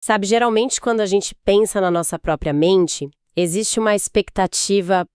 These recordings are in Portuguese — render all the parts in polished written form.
Sabe, geralmente quando a gente pensa na nossa própria mente, existe uma expectativa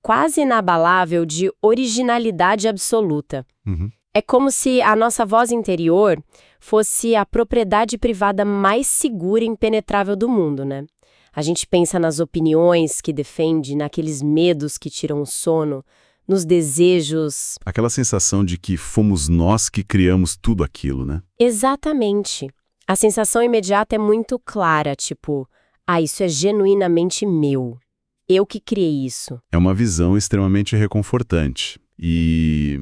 quase inabalável de originalidade absoluta. Uhum. É como se a nossa voz interior fosse a propriedade privada mais segura e impenetrável do mundo, né? A gente pensa nas opiniões que defende, naqueles medos que tiram o sono, nos desejos. Aquela sensação de que fomos nós que criamos tudo aquilo, né? Exatamente. A sensação imediata é muito clara, tipo, isso é genuinamente meu. Eu que criei isso. É uma visão extremamente reconfortante. E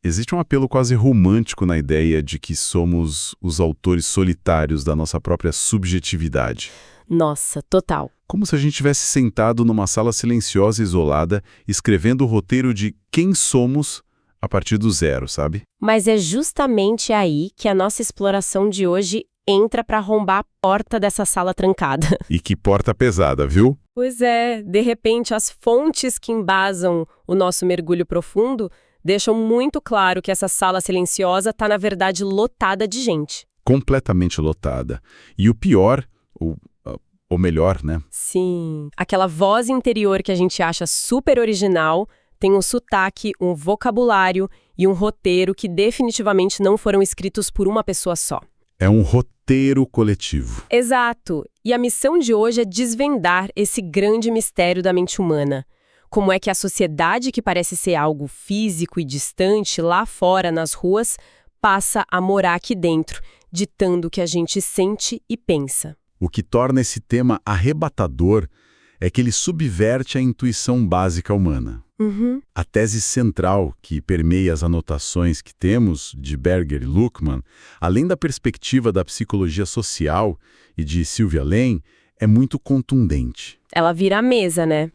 existe um apelo quase romântico na ideia de que somos os autores solitários da nossa própria subjetividade. Nossa, total. Como se a gente tivesse sentado numa sala silenciosa e isolada, escrevendo o roteiro de quem somos a partir do zero, sabe? Mas é justamente aí que a nossa exploração de hoje entra para arrombar a porta dessa sala trancada. E que porta pesada, viu? Pois é, de repente as fontes que embasam o nosso mergulho profundo deixam muito claro que essa sala silenciosa está, na verdade, lotada de gente. Completamente lotada. E o pior, ou melhor, né? Sim, aquela voz interior que a gente acha super original tem um sotaque, um vocabulário e um roteiro que definitivamente não foram escritos por uma pessoa só. É um roteiro coletivo. Exato. E a missão de hoje é desvendar esse grande mistério da mente humana. Como é que a sociedade, que parece ser algo físico e distante lá fora nas ruas, passa a morar aqui dentro, ditando o que a gente sente e pensa. O que torna esse tema arrebatador é que ele subverte a intuição básica humana. Uhum. A tese central que permeia as anotações que temos de Berger e Luckmann, além da perspectiva da psicologia social e de Sylvia Lane, é muito contundente. Ela vira a mesa, né?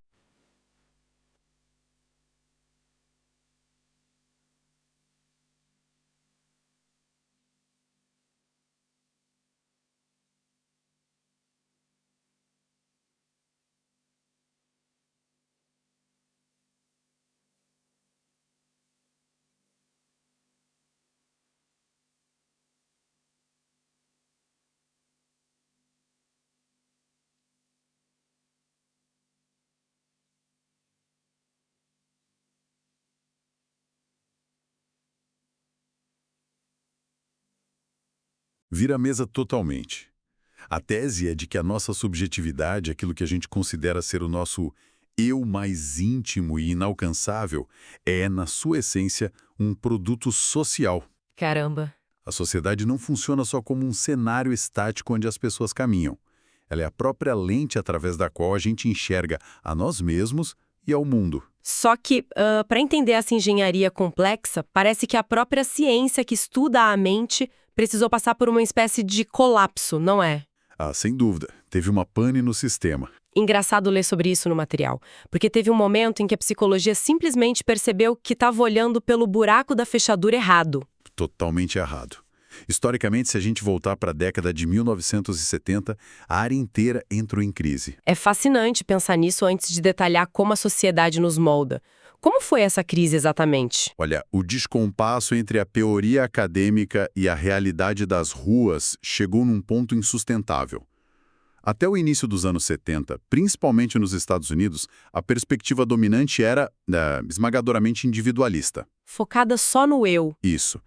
Vira a mesa totalmente. A tese é de que a nossa subjetividade, aquilo que a gente considera ser o nosso eu mais íntimo e inalcançável, é, na sua essência, um produto social. Caramba. A sociedade não funciona só como um cenário estático onde as pessoas caminham. Ela é a própria lente através da qual a gente enxerga a nós mesmos e ao mundo. Só que, para entender essa engenharia complexa, parece que a própria ciência que estuda a mente precisou passar por uma espécie de colapso, não é? Ah, sem dúvida. Teve uma pane no sistema. Engraçado ler sobre isso no material, porque teve um momento em que a psicologia simplesmente percebeu que estava olhando pelo buraco da fechadura errado. Totalmente errado. Historicamente, se a gente voltar para a década de 1970, a área inteira entrou em crise. É fascinante pensar nisso antes de detalhar como a sociedade nos molda. Como foi essa crise exatamente? Olha, o descompasso entre a teoria acadêmica e a realidade das ruas chegou num ponto insustentável. Até o início dos anos 70, principalmente nos Estados Unidos, a perspectiva dominante era esmagadoramente individualista. Focada só no eu. Isso.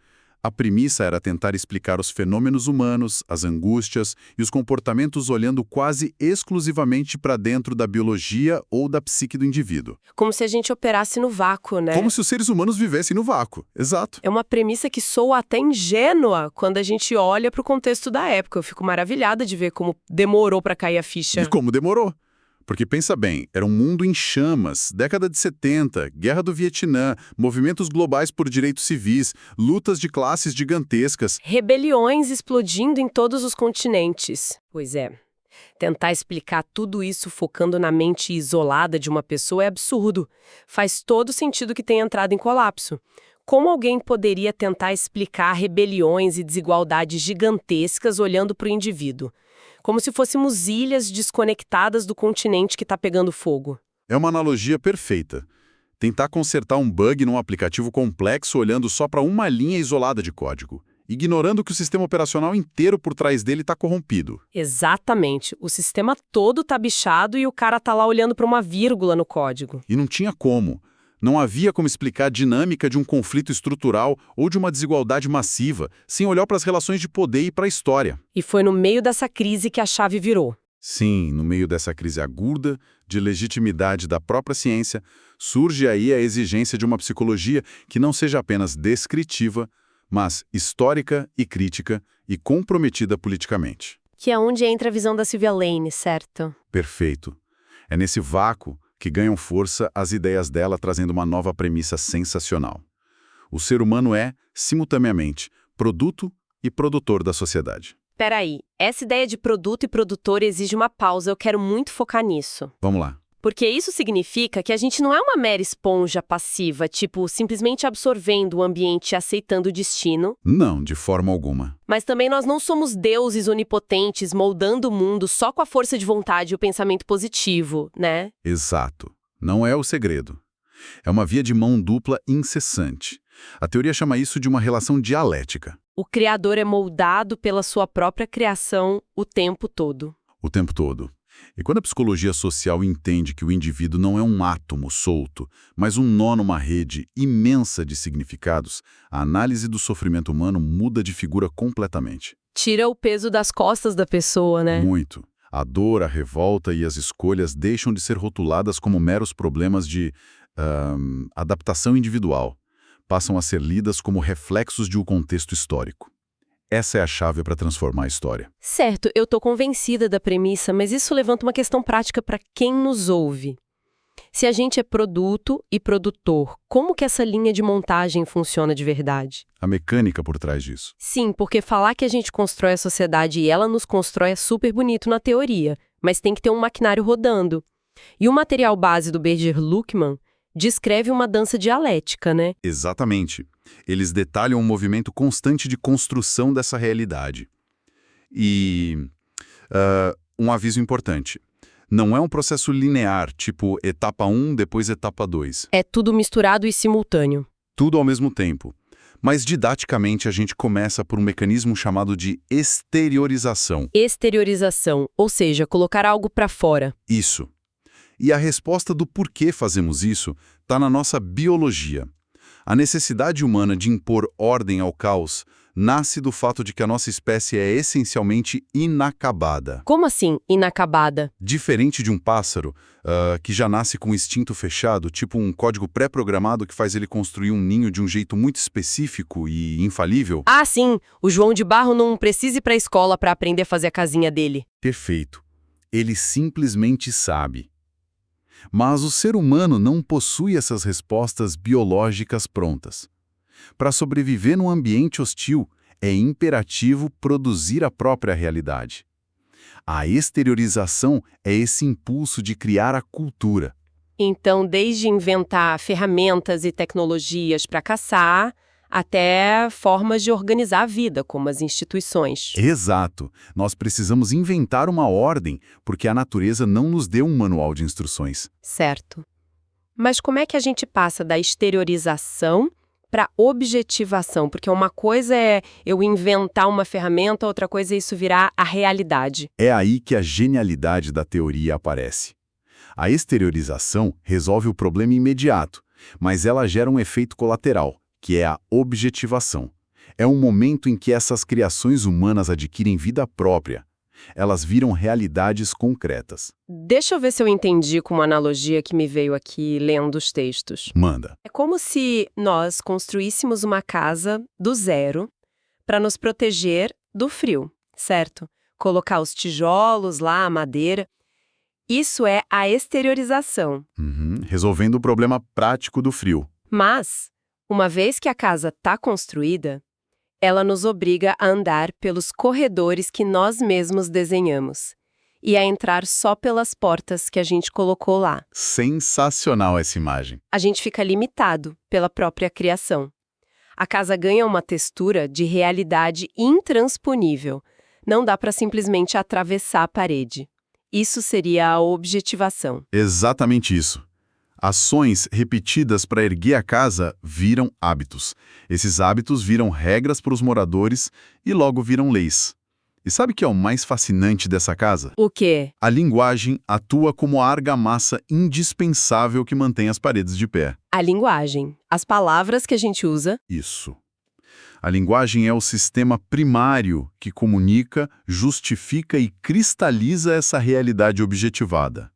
A premissa era tentar explicar os fenômenos humanos, as angústias e os comportamentos olhando quase exclusivamente para dentro da biologia ou da psique do indivíduo. Como se a gente operasse no vácuo, né? Como se os seres humanos vivessem no vácuo. Exato. É uma premissa que soa até ingênua quando a gente olha para o contexto da época. Eu fico maravilhada de ver como demorou para cair a ficha. E como demorou. Porque pensa bem, era um mundo em chamas, década de 70, guerra do Vietnã, movimentos globais por direitos civis, lutas de classes gigantescas. Rebeliões explodindo em todos os continentes. Pois é. Tentar explicar tudo isso focando na mente isolada de uma pessoa é absurdo. Faz todo sentido que tenha entrado em colapso. Como alguém poderia tentar explicar rebeliões e desigualdades gigantescas olhando para o indivíduo? Como se fôssemos ilhas desconectadas do continente que está pegando fogo. É uma analogia perfeita. Tentar consertar um bug num aplicativo complexo olhando só para uma linha isolada de código. ignorando que o sistema operacional inteiro por trás dele está corrompido. Exatamente. O sistema todo tá bichado e o cara tá lá olhando para uma vírgula no código. E não tinha como. Não havia como explicar a dinâmica de um conflito estrutural ou de uma desigualdade massiva, sem olhar para as relações de poder e para a história. E foi no meio dessa crise que a chave virou. Sim, no meio dessa crise aguda, de legitimidade da própria ciência, surge aí a exigência de uma psicologia que não seja apenas descritiva, mas histórica e crítica e comprometida politicamente. Que é onde entra a visão da Sylvia Lane, certo? Perfeito. É nesse vácuo que ganham força as ideias dela trazendo uma nova premissa sensacional. O ser humano é, simultaneamente, produto e produtor da sociedade. Peraí, essa ideia de produto e produtor exige uma pausa, eu quero muito focar nisso. Vamos lá. Porque isso significa que a gente não é uma mera esponja passiva, tipo, simplesmente absorvendo o ambiente e aceitando o destino. Não, de forma alguma. Mas também nós não somos deuses onipotentes moldando o mundo só com a força de vontade e o pensamento positivo, né? Exato. Não é o segredo. É uma via de mão dupla incessante. A teoria chama isso de uma relação dialética. O criador é moldado pela sua própria criação o tempo todo. O tempo todo. E quando a psicologia social entende que o indivíduo não é um átomo solto, mas um nó numa rede imensa de significados, a análise do sofrimento humano muda de figura completamente. Tira o peso das costas da pessoa, né? Muito. A dor, a revolta e as escolhas deixam de ser rotuladas como meros problemas de adaptação individual. Passam a ser lidas como reflexos de um contexto histórico. Essa é a chave para transformar a história. Certo, eu tô convencida da premissa, mas isso levanta uma questão prática para quem nos ouve. Se a gente é produto e produtor, como que essa linha de montagem funciona de verdade? A mecânica por trás disso. Sim, porque falar que a gente constrói a sociedade e ela nos constrói é super bonito na teoria, mas tem que ter um maquinário rodando. E o material base do Berger-Luckmann descreve uma dança dialética, né? Exatamente. Eles detalham um movimento constante de construção dessa realidade. E um aviso importante. Não é um processo linear, tipo etapa 1, depois etapa 2. É tudo misturado e simultâneo. Tudo ao mesmo tempo. Mas didaticamente a gente começa por um mecanismo chamado de exteriorização. Exteriorização, ou seja, colocar algo para fora. Isso. E a resposta do porquê fazemos isso está na nossa biologia. A necessidade humana de impor ordem ao caos nasce do fato de que a nossa espécie é essencialmente inacabada. Como assim, inacabada? Diferente de um pássaro, que já nasce com um instinto fechado, tipo um código pré-programado que faz ele construir um ninho de um jeito muito específico e infalível. Ah, sim, o João de Barro não precisa ir para a escola para aprender a fazer a casinha dele. Perfeito. Ele simplesmente sabe. Mas o ser humano não possui essas respostas biológicas prontas. Para sobreviver num ambiente hostil, é imperativo produzir a própria realidade. A exteriorização é esse impulso de criar a cultura. Então, desde inventar ferramentas e tecnologias para caçar, até formas de organizar a vida, como as instituições. Exato. Nós precisamos inventar uma ordem, porque a natureza não nos deu um manual de instruções. Certo. Mas como é que a gente passa da exteriorização para objetivação? Porque uma coisa é eu inventar uma ferramenta, outra coisa é isso virar a realidade. É aí que a genialidade da teoria aparece. A exteriorização resolve o problema imediato, mas ela gera um efeito colateral, que é a objetivação. É um momento em que essas criações humanas adquirem vida própria. Elas viram realidades concretas. Deixa eu ver se eu entendi com uma analogia que me veio aqui lendo os textos. Manda. É como se nós construíssemos uma casa do zero para nos proteger do frio, certo? Colocar os tijolos lá, a madeira. Isso é a exteriorização. Resolvendo o problema prático do frio. Mas, uma vez que a casa está construída, ela nos obriga a andar pelos corredores que nós mesmos desenhamos e a entrar só pelas portas que a gente colocou lá. Sensacional essa imagem. A gente fica limitado pela própria criação. A casa ganha uma textura de realidade intransponível. Não dá para simplesmente atravessar a parede. Isso seria a objetivação. Exatamente isso. Ações repetidas para erguer a casa viram hábitos. Esses hábitos viram regras para os moradores e logo viram leis. E sabe o que é o mais fascinante dessa casa? O quê? A linguagem atua como a argamassa indispensável que mantém as paredes de pé. A linguagem. As palavras que a gente usa. Isso. A linguagem é o sistema primário que comunica, justifica e cristaliza essa realidade objetivada.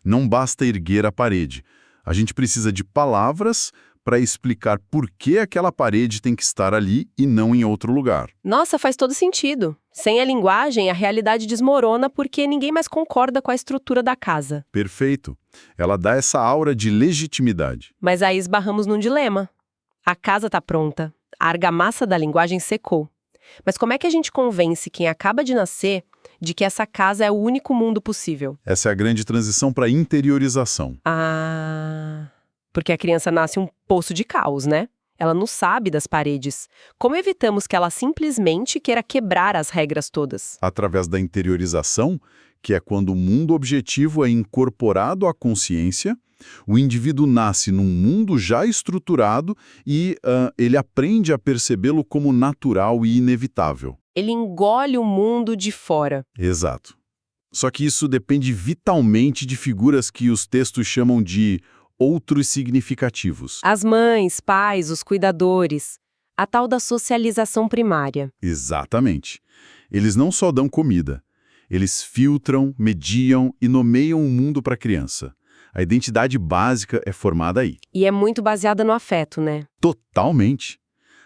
Não basta erguer a parede. A gente precisa de palavras para explicar por que aquela parede tem que estar ali e não em outro lugar. Nossa, faz todo sentido. Sem a linguagem, a realidade desmorona porque ninguém mais concorda com a estrutura da casa. Perfeito. Ela dá essa aura de legitimidade. Mas aí esbarramos num dilema. A casa está pronta. A argamassa da linguagem secou. Mas como é que a gente convence quem acaba de nascer de que essa casa é o único mundo possível? Essa é a grande transição para interiorização. Porque a criança nasce um poço de caos, né? Ela não sabe das paredes. Como evitamos que ela simplesmente queira quebrar as regras todas? Através da interiorização, que é quando o mundo objetivo é incorporado à consciência, o indivíduo nasce num mundo já estruturado e ele aprende a percebê-lo como natural e inevitável. Ele engole o mundo de fora. Exato. Só que isso depende vitalmente de figuras que os textos chamam de outros significativos. As mães, pais, os cuidadores. A tal da socialização primária. Exatamente. Eles não só dão comida. Eles filtram, mediam e nomeiam o mundo para a criança. A identidade básica é formada aí. E é muito baseada no afeto, né? Totalmente.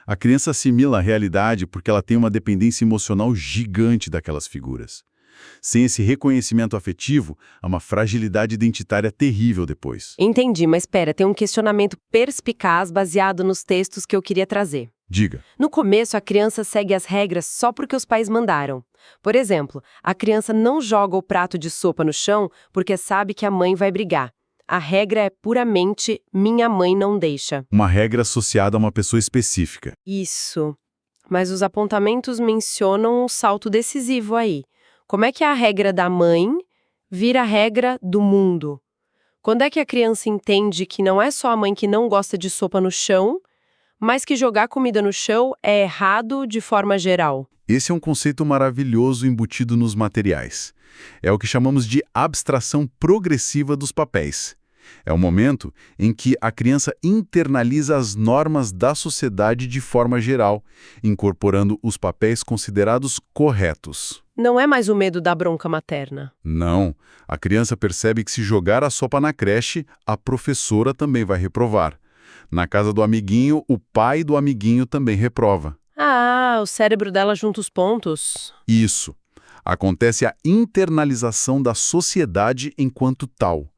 A criança assimila a realidade porque ela tem uma dependência emocional gigante daquelas figuras. Sem esse reconhecimento afetivo, há uma fragilidade identitária terrível depois. Entendi, mas espera, tem um questionamento perspicaz baseado nos textos que eu queria trazer. Diga. No começo, a criança segue as regras só porque os pais mandaram. Por exemplo, a criança não joga o prato de sopa no chão porque sabe que a mãe vai brigar. A regra é puramente minha mãe não deixa. Uma regra associada a uma pessoa específica. Isso. Mas os apontamentos mencionam um salto decisivo aí. Como é que a regra da mãe vira a regra do mundo? Quando é que a criança entende que não é só a mãe que não gosta de sopa no chão, mas que jogar comida no chão é errado de forma geral? Esse é um conceito maravilhoso embutido nos materiais. É o que chamamos de abstração progressiva dos papéis. É o momento em que a criança internaliza as normas da sociedade de forma geral, incorporando os papéis considerados corretos. Não é mais o medo da bronca materna. Não. A criança percebe que se jogar a sopa na creche, a professora também vai reprovar. Na casa do amiguinho, o pai do amiguinho também reprova. O cérebro dela junta os pontos. Isso. Acontece a internalização da sociedade enquanto tal.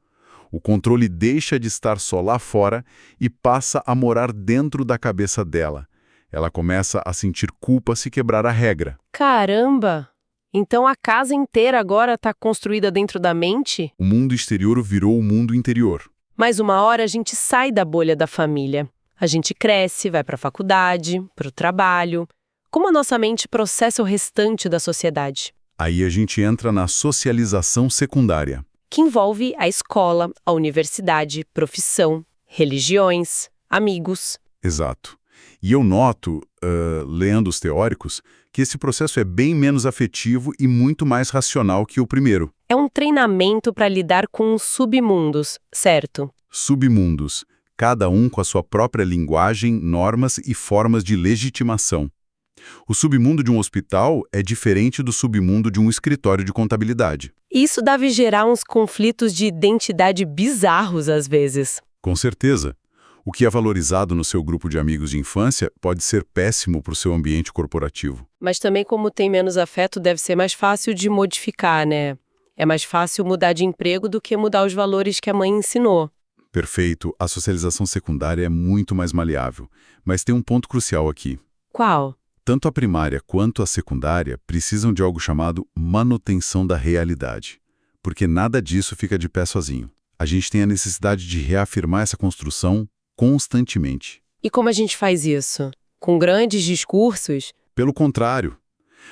O controle deixa de estar só lá fora e passa a morar dentro da cabeça dela. Ela começa a sentir culpa se quebrar a regra. Caramba! Então a casa inteira agora está construída dentro da mente? O mundo exterior virou o mundo interior. Mas uma hora a gente sai da bolha da família. A gente cresce, vai para a faculdade, para o trabalho. Como a nossa mente processa o restante da sociedade? Aí a gente entra na socialização secundária, que envolve a escola, a universidade, profissão, religiões, amigos. Exato. E eu noto, lendo os teóricos, que esse processo é bem menos afetivo e muito mais racional que o primeiro. É um treinamento para lidar com os submundos, certo? Submundos, cada um com a sua própria linguagem, normas e formas de legitimação. O submundo de um hospital é diferente do submundo de um escritório de contabilidade. Isso deve gerar uns conflitos de identidade bizarros às vezes. Com certeza. O que é valorizado no seu grupo de amigos de infância pode ser péssimo para o seu ambiente corporativo. Mas também, como tem menos afeto, deve ser mais fácil de modificar, né? É mais fácil mudar de emprego do que mudar os valores que a mãe ensinou. Perfeito. A socialização secundária é muito mais maleável. Mas tem um ponto crucial aqui. Qual? Tanto a primária quanto a secundária precisam de algo chamado manutenção da realidade, porque nada disso fica de pé sozinho. A gente tem a necessidade de reafirmar essa construção constantemente. E como a gente faz isso? Com grandes discursos? Pelo contrário,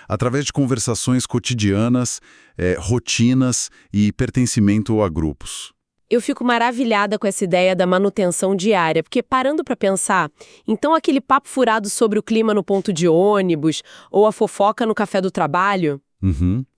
através de conversações cotidianas, rotinas e pertencimento a grupos. Eu fico maravilhada com essa ideia da manutenção diária, porque parando para pensar, então aquele papo furado sobre o clima no ponto de ônibus ou a fofoca no café do trabalho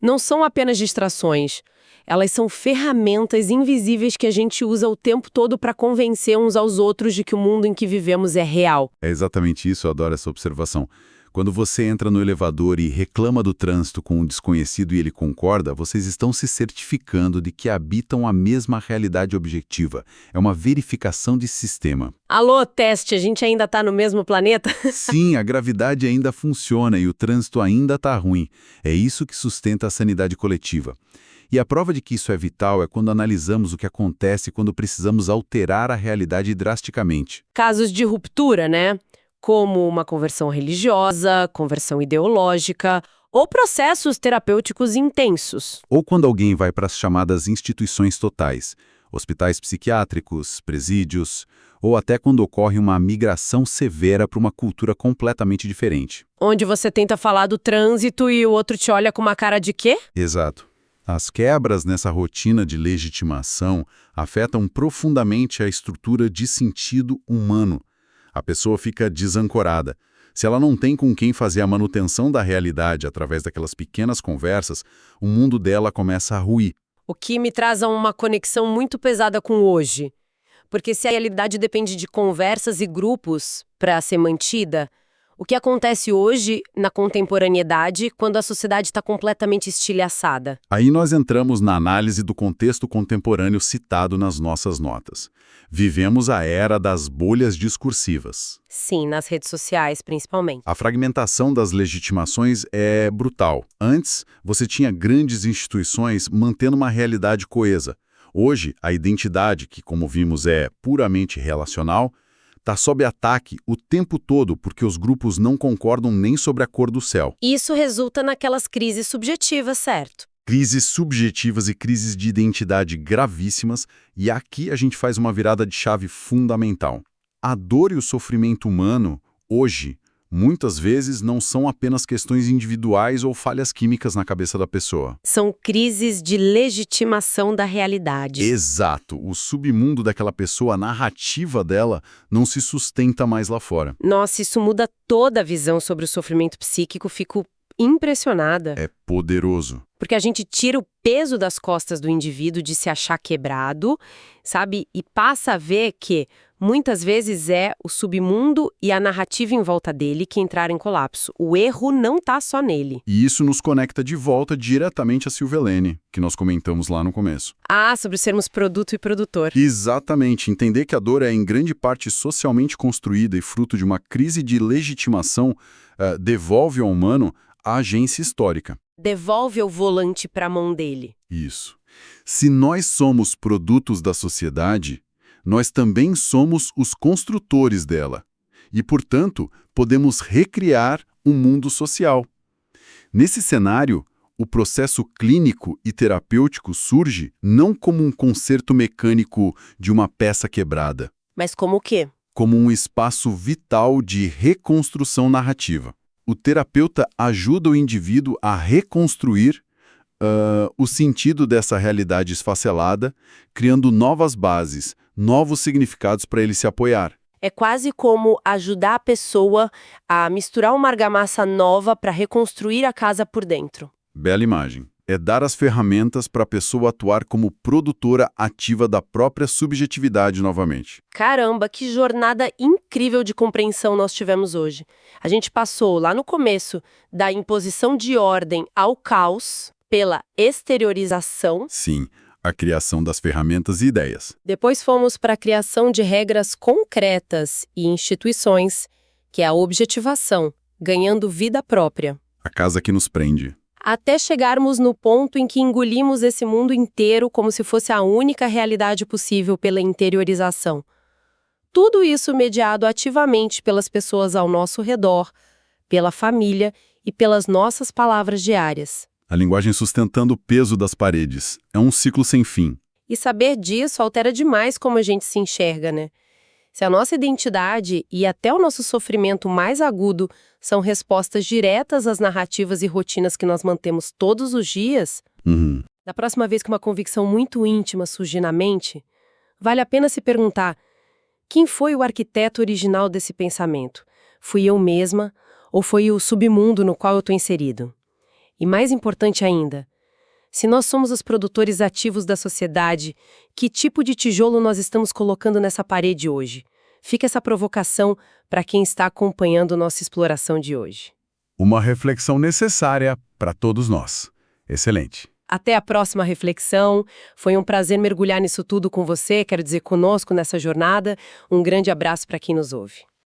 não são apenas distrações. Elas são ferramentas invisíveis que a gente usa o tempo todo para convencer uns aos outros de que o mundo em que vivemos é real. É exatamente isso, eu adoro essa observação. Quando você entra no elevador e reclama do trânsito com um desconhecido e ele concorda, vocês estão se certificando de que habitam a mesma realidade objetiva. É uma verificação de sistema. Alô, teste, a gente ainda tá no mesmo planeta? Sim, a gravidade ainda funciona e o trânsito ainda está ruim. É isso que sustenta a sanidade coletiva. E a prova de que isso é vital é quando analisamos o que acontece quando precisamos alterar a realidade drasticamente. Casos de ruptura, né? Como uma conversão religiosa, conversão ideológica ou processos terapêuticos intensos. Ou quando alguém vai para as chamadas instituições totais, hospitais psiquiátricos, presídios, ou até quando ocorre uma migração severa para uma cultura completamente diferente. Onde você tenta falar do trânsito e o outro te olha com uma cara de quê? Exato. As quebras nessa rotina de legitimação afetam profundamente a estrutura de sentido humano. A pessoa fica desancorada. Se ela não tem com quem fazer a manutenção da realidade através daquelas pequenas conversas, o mundo dela começa a ruir. O que me traz a uma conexão muito pesada com o hoje. Porque se a realidade depende de conversas e grupos para ser mantida, o que acontece hoje, na contemporaneidade, quando a sociedade está completamente estilhaçada? Aí nós entramos na análise do contexto contemporâneo citado nas nossas notas. Vivemos a era das bolhas discursivas. Sim, nas redes sociais, principalmente. A fragmentação das legitimações é brutal. Antes, você tinha grandes instituições mantendo uma realidade coesa. Hoje, a identidade, que como vimos é puramente relacional, está sob ataque o tempo todo porque os grupos não concordam nem sobre a cor do céu. Isso resulta naquelas crises subjetivas, certo? Crises subjetivas e crises de identidade gravíssimas, e aqui a gente faz uma virada de chave fundamental. A dor e o sofrimento humano, hoje, muitas vezes não são apenas questões individuais ou falhas químicas na cabeça da pessoa. São crises de legitimação da realidade. Exato. O submundo daquela pessoa, a narrativa dela, não se sustenta mais lá fora. Nossa, isso muda toda a visão sobre o sofrimento psíquico, fico impressionada. É poderoso. Porque a gente tira o peso das costas do indivíduo de se achar quebrado, sabe? E passa a ver que muitas vezes é o submundo e a narrativa em volta dele que entraram em colapso. O erro não está só nele. E isso nos conecta de volta diretamente a Silvelene, que nós comentamos lá no começo. Ah, sobre sermos produto e produtor. Exatamente. Entender que a dor é em grande parte socialmente construída e fruto de uma crise de legitimação devolve ao humano a agência histórica. Devolve o volante para a mão dele. Isso. Se nós somos produtos da sociedade, nós também somos os construtores dela. E, portanto, podemos recriar um mundo social. Nesse cenário, o processo clínico e terapêutico surge não como um conserto mecânico de uma peça quebrada. Mas como o quê? Como um espaço vital de reconstrução narrativa. O terapeuta ajuda o indivíduo a reconstruir o sentido dessa realidade esfacelada, criando novas bases, novos significados para ele se apoiar. É quase como ajudar a pessoa a misturar uma argamassa nova para reconstruir a casa por dentro. Bela imagem. É dar as ferramentas para a pessoa atuar como produtora ativa da própria subjetividade novamente. Caramba, que jornada incrível de compreensão nós tivemos hoje. A gente passou lá no começo da imposição de ordem ao caos pela exteriorização. Sim, a criação das ferramentas e ideias. Depois fomos para a criação de regras concretas e instituições, que é a objetivação, ganhando vida própria. A casa que nos prende. Até chegarmos no ponto em que engolimos esse mundo inteiro como se fosse a única realidade possível pela interiorização. Tudo isso mediado ativamente pelas pessoas ao nosso redor, pela família e pelas nossas palavras diárias. A linguagem sustentando o peso das paredes. É um ciclo sem fim. E saber disso altera demais como a gente se enxerga, né? Se a nossa identidade e até o nosso sofrimento mais agudo são respostas diretas às narrativas e rotinas que nós mantemos todos os dias, da próxima vez que uma convicção muito íntima surgir na mente, Vale a pena se perguntar: quem foi o arquiteto original desse pensamento? Fui eu mesma ou foi o submundo no qual eu estou inserido? E mais importante ainda, se nós somos os produtores ativos da sociedade, que tipo de tijolo nós estamos colocando nessa parede hoje? Fica essa provocação para quem está acompanhando nossa exploração de hoje. Uma reflexão necessária para todos nós. Excelente. Até a próxima reflexão. Foi um prazer mergulhar nisso tudo com você, quero dizer, conosco nessa jornada. Um grande abraço para quem nos ouve.